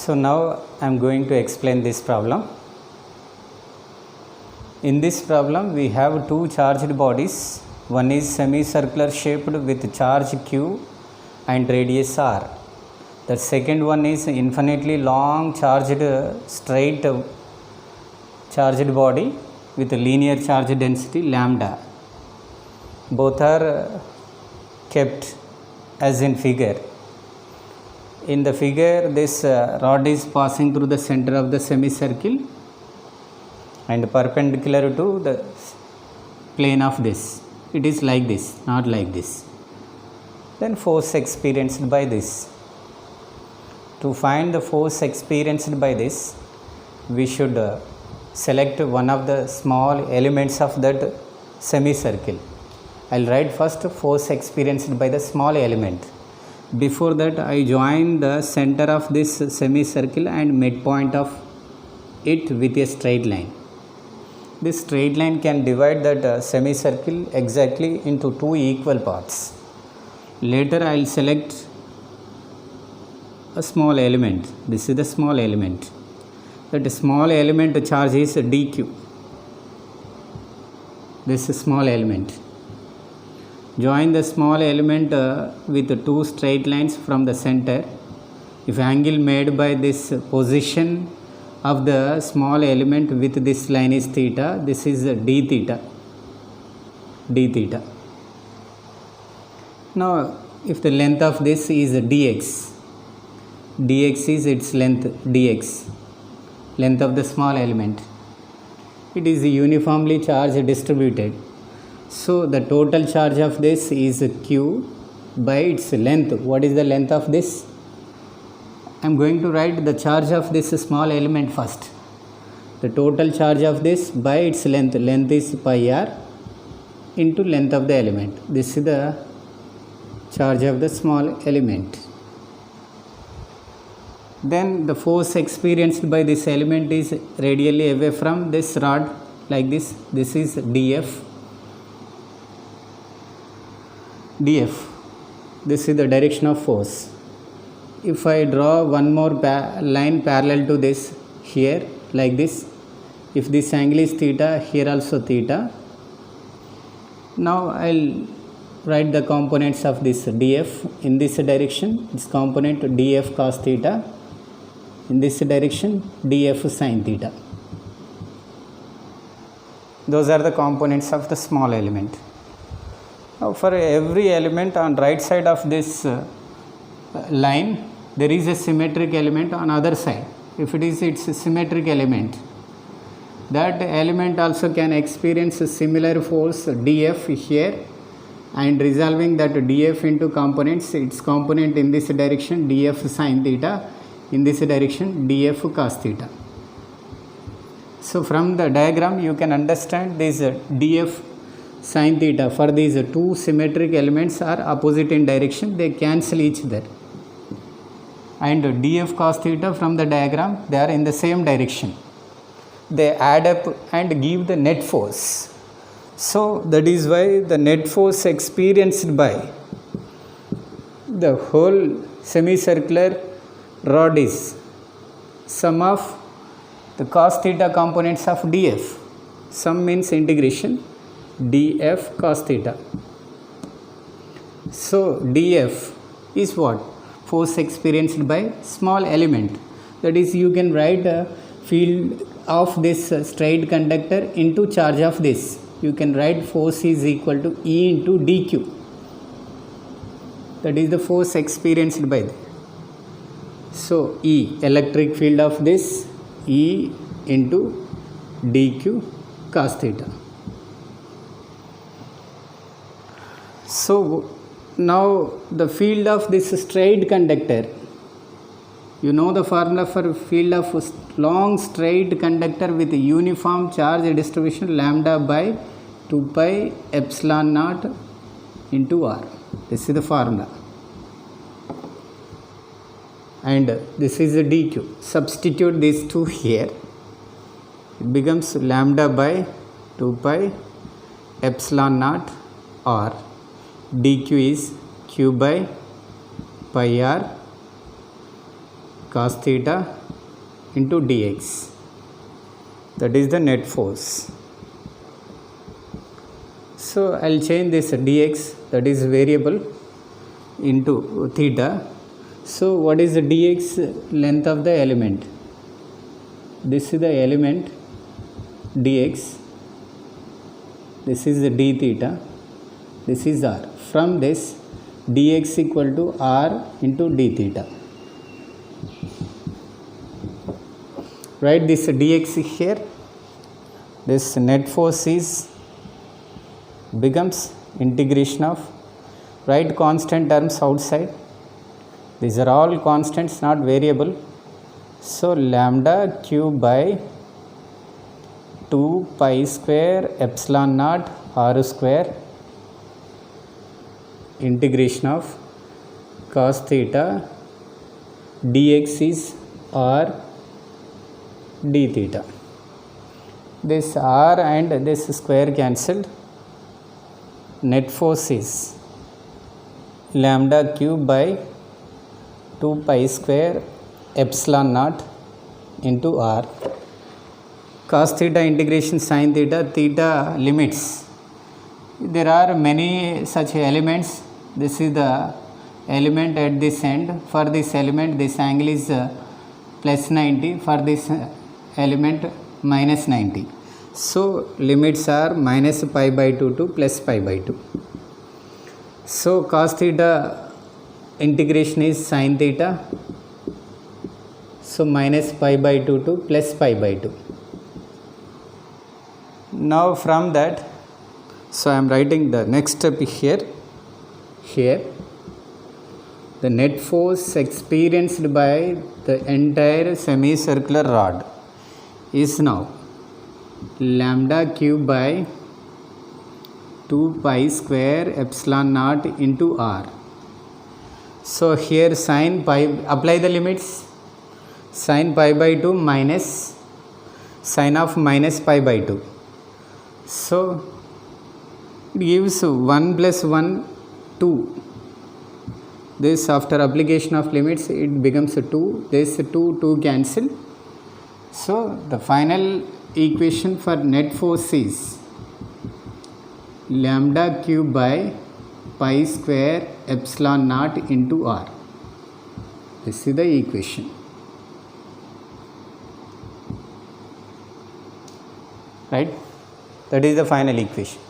So now I am going to explain this problem. In this problem we have two charged bodies. One is semicircular shaped with charge q and radius r. The second one is infinitely long charged straight charged body with linear charge density lambda. Both are kept as in figure. In the figure, this rod is passing through the center of the semicircle and perpendicular to the plane of this. It is like this, not like this. Then force experienced by this. To find the force experienced by this, we should select one of the small elements of that semicircle. I will write first force experienced by the small element. Before that, I join the center of this semicircle and midpoint of it with a straight line. This straight line can divide that semicircle exactly into two equal parts. Later, I will select a small element. This is the small element. That small element charge is dq. This is small element. Join the small element with two straight lines from the center. If angle made by this position of the small element with this line is theta, this is d theta. Now, if the length of this is dx, dx is its length, dx, length of the small element. It is uniformly charge distributed. So, the total charge of this is q by its length. What is the length of this? I am going to write the charge of this small element first. The total charge of this by its length. Length is pi r into length of the element. This is the charge of the small element. Then the force experienced by this element is radially away from this rod like this. This is df. This is the direction of force. If I draw one more line parallel to this here like this, if this angle is theta, here also theta. Now I will write the components of this df. In this direction, this component df cos theta. In this direction, df sin theta. Those are the components of the small element. Now for every element on right side of this line, there is a symmetric element on other side. If it is its symmetric element, that element also can experience a similar force df here, and resolving that df into components, its component in this direction df sin theta, in this direction df cos theta. So from the diagram you can understand this df sin theta for these two symmetric elements are opposite in direction, they cancel each other, and df cos theta from the diagram they are in the same direction, they add up and give the net force. So that is why the net force experienced by the whole semicircular rod is sum of the cos theta components of df. Sum means integration df cos theta. So df is what? Force experienced by small element. That is, you can write a field of this straight conductor into charge of this. You can write force is equal to E into dq. That is the force experienced by this. So E, electric field of this, E into dq cos theta. So now the field of this straight conductor, you know the formula for field of long straight conductor with uniform charge distribution lambda by 2 pi epsilon naught into r. This is the formula. And this is the dq. Substitute these two here. It becomes lambda by 2 pi epsilon naught r. dq is q by pi r cos theta into dx, that is the net force. So I'll change this dx, that is variable, into theta. So what is the dx? Length of the element. This is the element dx, this is the d theta, this is r. From this dx equal to r into d theta. Write this dx here. This net force is becomes integration of, write constant terms outside. These are all constants, not variable. So lambda cube by 2 pi square epsilon naught r square integration of cos theta dx is r d theta. This r and this square cancelled. Net force is lambda cube by 2 pi square epsilon naught into r. Cos theta integration sin theta, theta limits. There are many such elements. This is the element at this end. For this element this angle is plus 90, for this element minus 90. So limits are minus pi by 2 to plus pi by 2. So cos theta integration is sin theta, so minus pi by 2 to plus pi by 2. Now from that, so I am writing the next step here. The net force experienced by the entire semicircular rod is now lambda cube by 2 pi square epsilon naught into r. So here sin pi, apply the limits, sin pi by 2 minus sin of minus pi by 2. So it gives 1 plus 1 2. This after application of limits it becomes 2. This 2 cancel. So the final equation for net force is lambda cube by pi square epsilon naught into r. This is the equation. Right? That is the final equation.